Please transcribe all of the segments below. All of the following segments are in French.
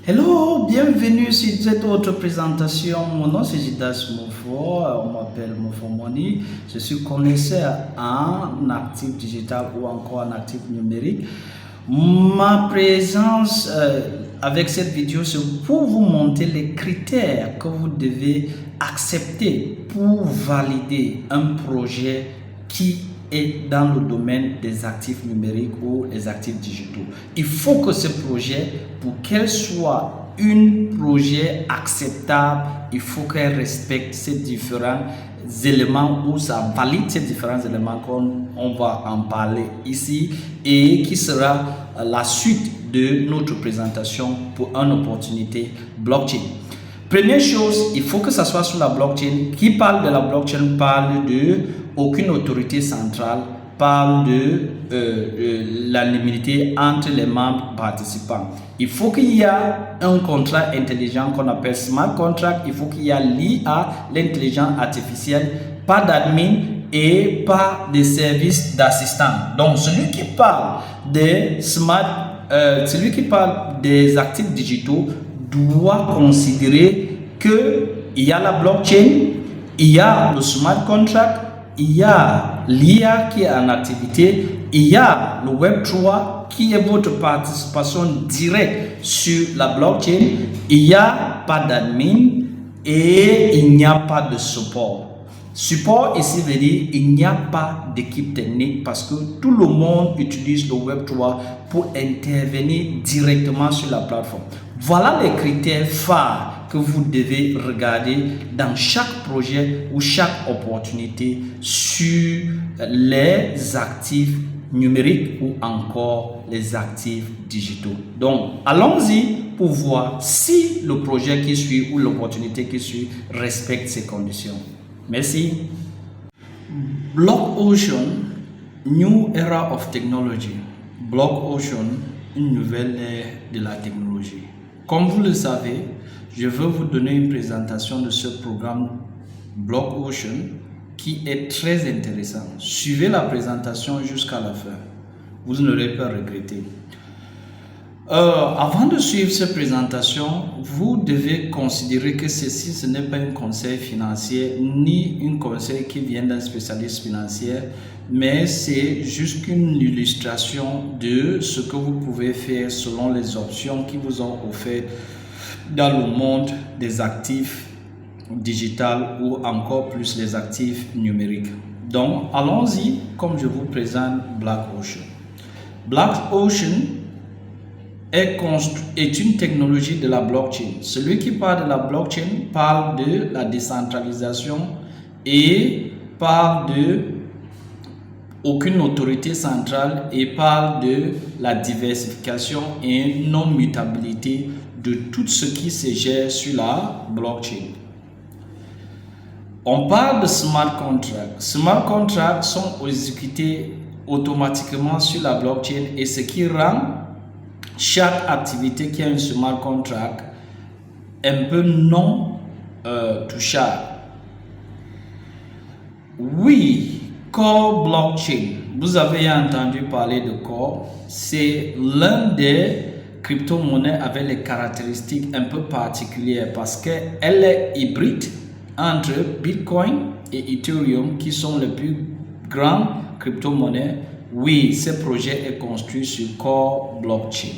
Hello, bienvenue sur cette autre présentation. Mon nom c'est Jidas Mofo, on m'appelle Mofo Money. Je suis connaisseur en actif digital ou encore en actif numérique. Ma présence avec cette vidéo, c'est pour vous montrer les critères que vous devez accepter pour valider un projet qui est dans le domaine des actifs numériques ou les actifs digitaux. Il faut que ce projet, pour qu'elle soit un projet acceptable, il faut qu'elle respecte ces différents éléments ou ça valide ces différents éléments qu'on va en parler ici et qui sera la suite de notre présentation pour une opportunité blockchain. Première chose, il faut que ça soit sur la blockchain. Qui parle de la blockchain parle de aucune autorité centrale, parle de l'anonymité entre les membres participants. Il faut qu'il y ait un contrat intelligent qu'on appelle smart contract. Il faut qu'il y ait l'IA, l'intelligence artificielle, pas d'admin et pas de services d'assistants. Donc celui qui parle des celui qui parle des actifs digitaux doit considérer qu'il y a la blockchain, il y a le smart contract, il y a l'IA qui est en activité, il y a le Web3 qui est votre participation directe sur la blockchain, il n'y a pas d'admin et il n'y a pas de support. Support ici veut dire il n'y a pas d'équipe technique parce que tout le monde utilise le Web3 pour intervenir directement sur la plateforme. Voilà les critères phares que vous devez regarder dans chaque projet ou chaque opportunité sur les actifs numériques ou encore les actifs digitaux. Donc, allons-y pour voir si le projet qui suit ou l'opportunité qui suit respecte ces conditions. Merci. BlockOcean, New Era of Technology. BlockOcean, une nouvelle ère de la technologie. Comme vous le savez, je veux vous donner une présentation de ce programme BlockOcean qui est très intéressant. Suivez la présentation jusqu'à la fin. Vous n'aurez pas regretté. Avant de suivre cette présentation, vous devez considérer que ceci, ce n'est pas un conseil financier ni un conseil qui vient d'un spécialiste financier, mais c'est juste une illustration de ce que vous pouvez faire selon les options qui vous ont offertes dans le monde des actifs digitaux ou encore plus les actifs numériques. Donc, allons-y comme je vous présente BlockOcean. BlockOcean est une technologie de la blockchain. Celui qui parle de la blockchain parle de la décentralisation et parle de aucune autorité centrale et parle de la diversification et non-mutabilité de tout ce qui se gère sur la blockchain. On parle de smart contracts. Smart contracts sont exécutés automatiquement sur la blockchain et ce qui rend chaque activité qui a un smart contract un peu non touchable. Oui, Core Blockchain. Vous avez entendu parler de Core. C'est l'un des crypto-monnaies avec les caractéristiques un peu particulières parce qu'elle est hybride entre Bitcoin et Ethereum qui sont les plus grandes crypto-monnaies. Oui, ce projet est construit sur Core Blockchain.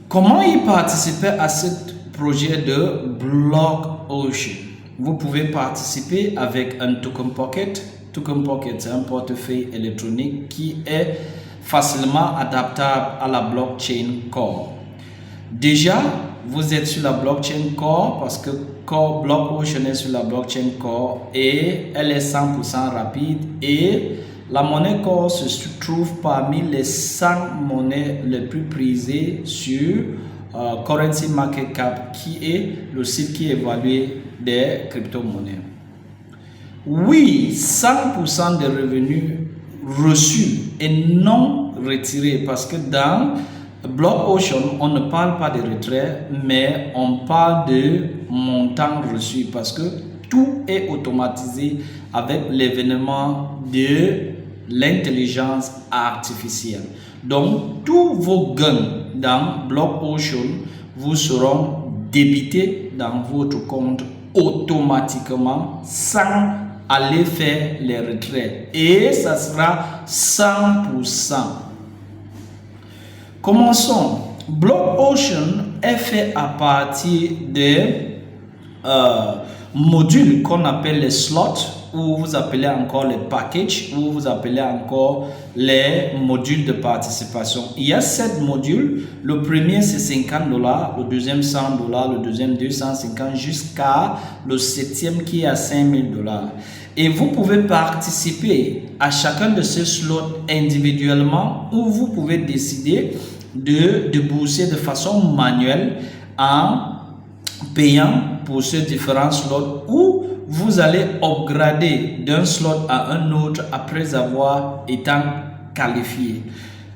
Comment y participer à ce projet de BlockOcean? Vous pouvez participer avec un Token Pocket. Token Pocket, c'est un portefeuille électronique qui est facilement adaptable à la blockchain Core. Déjà, vous êtes sur la blockchain Core parce que BlockOcean est sur la blockchain Core et elle est 100% rapide et la monnaie Core se trouve parmi les 100 monnaies les plus prisées sur Currency Market Cap qui est le site qui évalue des crypto-monnaies. Oui, 100% des revenus reçus et non retirés parce que dans BlockOcean, on ne parle pas de retrait, mais on parle de montant reçu parce que tout est automatisé avec l'événement de l'intelligence artificielle. Donc, tous vos gains dans Block Ocean vous seront débités dans votre compte automatiquement sans aller faire les retraits. Et ça sera 100%. Commençons. Block Ocean est fait à partir des modules qu'on appelle les slots, ou vous appelez encore les packages, ou vous appelez encore les modules de participation. Il y a 7 modules. Le premier c'est $50, le deuxième $100, le deuxième 250 jusqu'à le 7e qui est à $5000. Et vous pouvez participer à chacun de ces slots individuellement, ou vous pouvez décider de débourser de façon manuelle en payant pour ces différents slots, ou vous allez upgrader d'un slot à un autre après avoir été qualifié.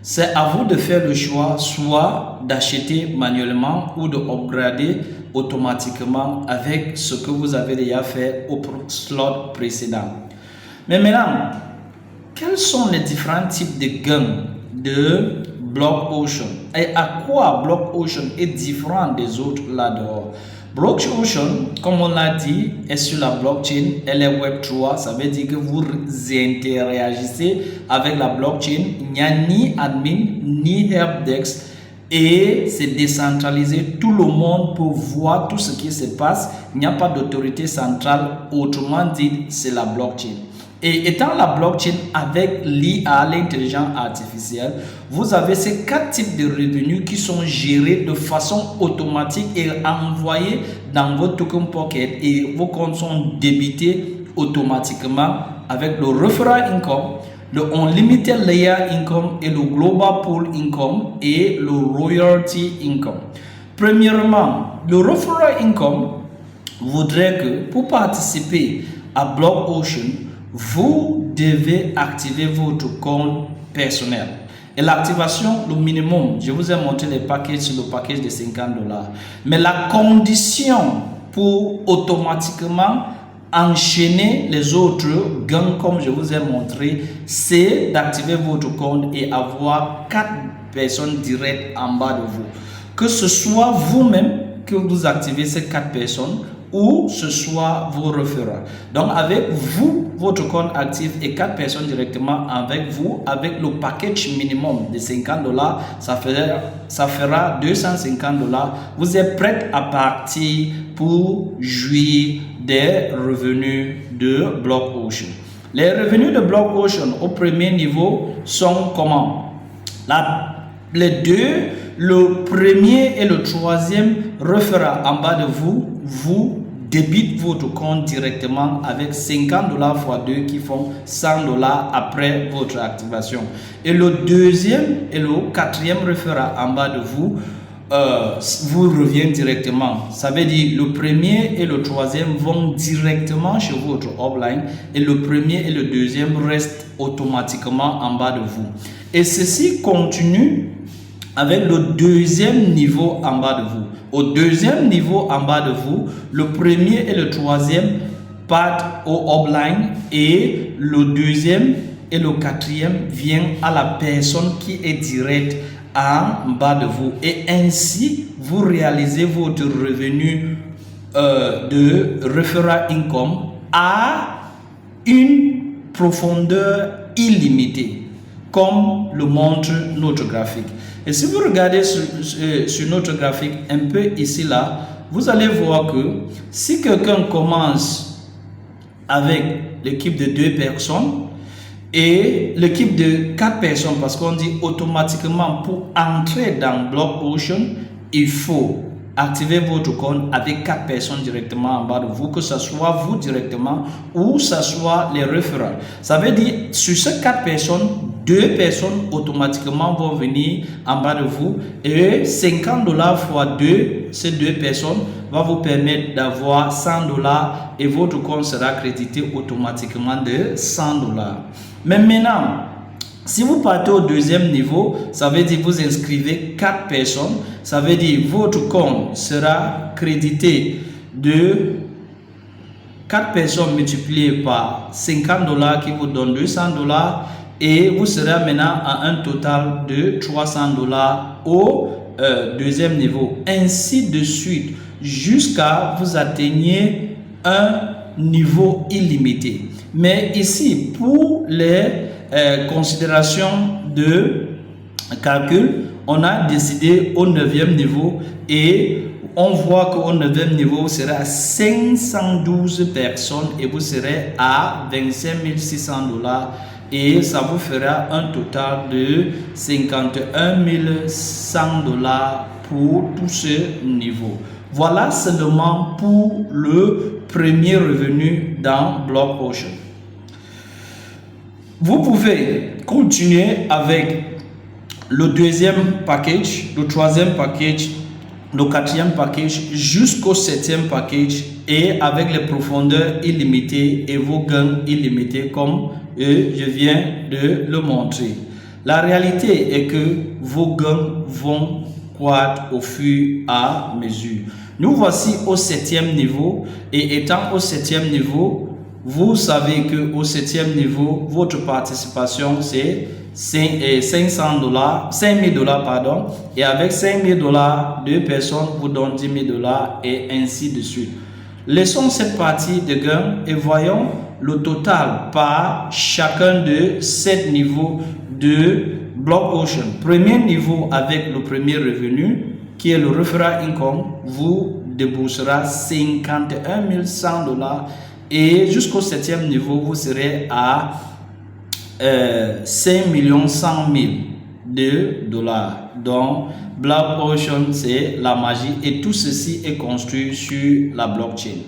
C'est à vous de faire le choix, soit d'acheter manuellement ou de upgrader automatiquement avec ce que vous avez déjà fait au slot précédent. Mais maintenant, quels sont les différents types de gains de Block Ocean et à quoi Block Ocean est différent des autres là-dehors? Block Ocean, comme on l'a dit, est sur la blockchain, elle est Web3, ça veut dire que vous interagissez avec la blockchain, il n'y a ni admin, ni helpdesk, et c'est décentralisé, tout le monde peut voir tout ce qui se passe, il n'y a pas d'autorité centrale, autrement dit, c'est la blockchain. Et étant la blockchain avec l'IA, l'intelligence artificielle, vous avez ces 4 types de revenus qui sont gérés de façon automatique et envoyés dans votre token pocket, et vos comptes sont débités automatiquement avec le referral income, le unlimited layer income et le global pool income et le royalty income. Premièrement, le referral income voudrait que pour participer à Block Ocean, vous devez activer votre compte personnel. Et l'activation, le minimum, je vous ai montré les packages sur le package de $50. Mais la condition pour automatiquement enchaîner les autres gains, comme je vous ai montré, c'est d'activer votre compte et avoir 4 personnes directes en bas de vous. Que ce soit vous-même que vous activez ces 4 personnes, ou ce soit vos référents. Donc avec vous, votre compte actif et 4 personnes directement avec vous, avec le package minimum de $50, ça fera $250. Vous êtes prêt à partir pour jouir des revenus de Block Ocean. Les revenus de Block Ocean au premier niveau sont comment? Les deux, le premier et le troisième référent en bas de vous, vous débite votre compte directement avec $50 x 2 qui font $100 après votre activation. Et le deuxième et le quatrième référent en bas de vous vous revient directement. Ça veut dire le premier et le troisième vont directement chez votre upline et le premier et le deuxième restent automatiquement en bas de vous. Et ceci continue avec le deuxième niveau en bas de vous. Au deuxième niveau en bas de vous, le premier et le troisième partent au upline et le deuxième et le quatrième viennent à la personne qui est directe en bas de vous. Et ainsi, vous réalisez votre revenu de referral income à une profondeur illimitée, comme le montre notre graphique. Et si vous regardez sur notre graphique un peu ici là, vous allez voir que si quelqu'un commence avec l'équipe de 2 personnes et l'équipe de 4 personnes, parce qu'on dit automatiquement pour entrer dans Block Ocean, il faut activer votre compte avec 4 personnes directement en bas de vous, que ce soit vous directement ou ce soit les référents. Ça veut dire sur ces 4 personnes, 2 personnes automatiquement vont venir en bas de vous et $50 fois 2, ces 2 personnes va vous permettre d'avoir $100 et votre compte sera crédité automatiquement de $100. Mais maintenant, si vous partez au deuxième niveau, ça veut dire vous inscrivez 4 personnes, ça veut dire votre compte sera crédité de 4 personnes multipliées par $50 qui vous donne $200 et vous serez maintenant à un total de $300 au deuxième niveau, ainsi de suite, jusqu'à vous atteigner un niveau illimité. Mais ici, pour les considérations de calcul, on a décidé au 9e niveau et on voit qu'au 9e niveau, vous serez à 512 personnes et vous serez à 25 600 $. Et ça vous fera un total de 51 100 $ pour tout ce niveau. Voilà seulement pour le premier revenu dans Block-Ocean. Vous pouvez continuer avec le deuxième package, le troisième package, le quatrième package jusqu'au septième package et avec les profondeurs illimitées et vos gains illimités comme je viens de le montrer. La réalité est que vos gains vont croître au fur et à mesure. Nous voici au septième niveau et étant au septième niveau, vous savez que au septième niveau, votre participation c'est 500 $, 5 000 $, pardon, et avec 5 000 $, deux personnes vous donnent 10 000 $ et ainsi de suite. Laissons cette partie de gain et voyons le total par chacun de 7 niveaux de Block-Ocean. Premier niveau avec le premier revenu qui est le referral income vous déboursera 51 100 $ et jusqu'au septième niveau vous serez à 5 100 000 $. Donc Block-Ocean c'est la magie et tout ceci est construit sur la blockchain.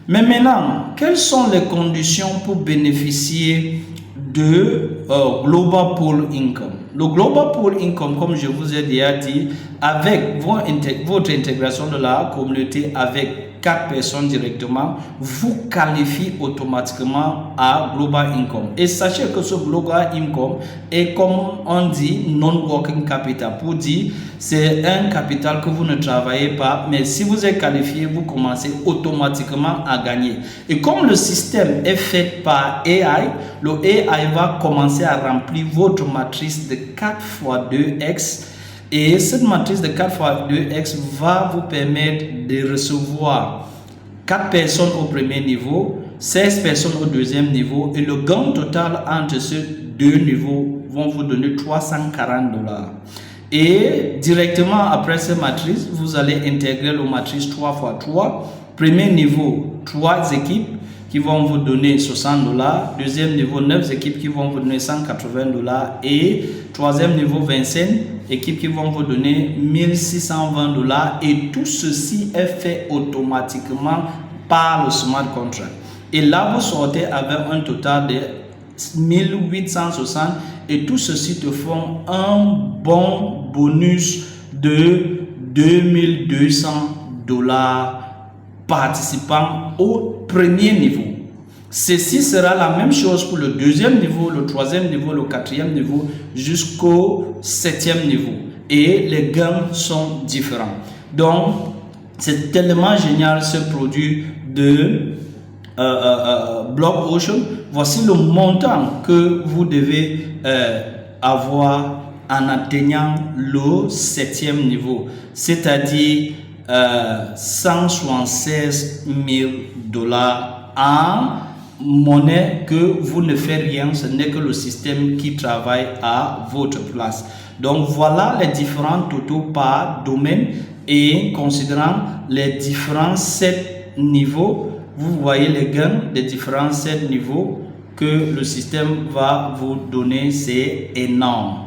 Mais maintenant, quelles sont les conditions pour bénéficier de Global Pool Income? Le Global Pool Income, comme je vous ai déjà dit, avec votre intégration de la communauté avec 4 personnes directement, vous qualifie automatiquement à Global Income. Et sachez que ce Global Income est, comme on dit, non-working capital. Pour dire, c'est un capital que vous ne travaillez pas, mais si vous êtes qualifié, vous commencez automatiquement à gagner. Et comme le système est fait par AI, le AI va commencer à remplir votre matrice de 4 x 2x. Et cette matrice de 4 x 2x va vous permettre de recevoir 4 personnes au premier niveau, 16 personnes au deuxième niveau et le gain total entre ces deux niveaux vont vous donner 340 $. Et directement après cette matrice, vous allez intégrer la matrice 3 x 3. Premier niveau, 3 équipes qui vont vous donner 60 $. Deuxième niveau, 9 équipes qui vont vous donner 180 $. Et troisième niveau, 25 équipes qui vont vous donner 1620 $. Et tout ceci est fait automatiquement par le smart contract. Et là, vous sortez avec un total de 1860 et tout ceci te font un bon bonus de 2200 $ participant au premier niveau. Ceci sera la même chose pour le deuxième niveau, le troisième niveau, le quatrième niveau jusqu'au septième niveau. Et les gains sont différents. Donc, c'est tellement génial ce produit de Block-Ocean. Voici le montant que vous devez avoir en atteignant le septième niveau, c'est-à-dire 176 000 $ en monnaie que vous ne faites rien, ce n'est que le système qui travaille à votre place. Donc voilà les différents totaux par domaine et considérant les différents 7 niveaux, vous voyez les gains des différents 7 niveaux que le système va vous donner, c'est énorme.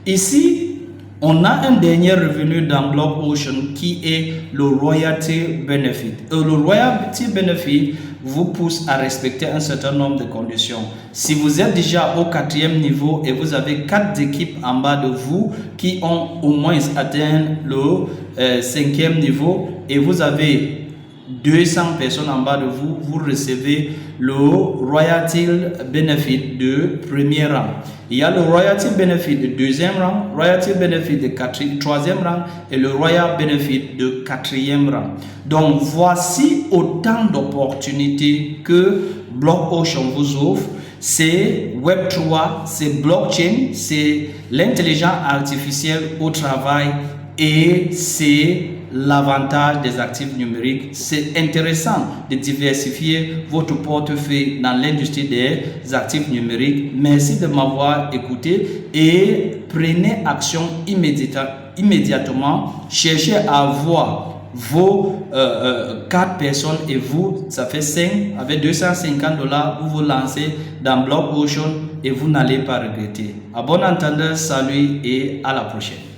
Ici, on a un dernier revenu dans Block-Ocean qui est le Royalty Benefit. Le Royalty Benefit vous pousse à respecter un certain nombre de conditions. Si vous êtes déjà au 4e niveau et vous avez 4 équipes en bas de vous qui ont au moins atteint le 5e niveau et vous avez 200 personnes en bas de vous, vous recevez le Royalty Benefit de premier rang. Il y a le Royalty Benefit de deuxième rang, Royalty Benefit de troisième rang et le Royal Benefit de 4e rang. Donc voici autant d'opportunités que Block-Ocean vous offre. C'est Web3, c'est blockchain, c'est l'intelligence artificielle au travail et c'est l'avantage des actifs numériques. C'est intéressant de diversifier votre portefeuille dans l'industrie des actifs numériques. Merci de m'avoir écouté et prenez action immédiatement. Cherchez à voir vos 4 personnes et vous, ça fait 5, avec $250, vous vous lancez dans Block Ocean et vous n'allez pas regretter. À bon entendeur, salut et à la prochaine.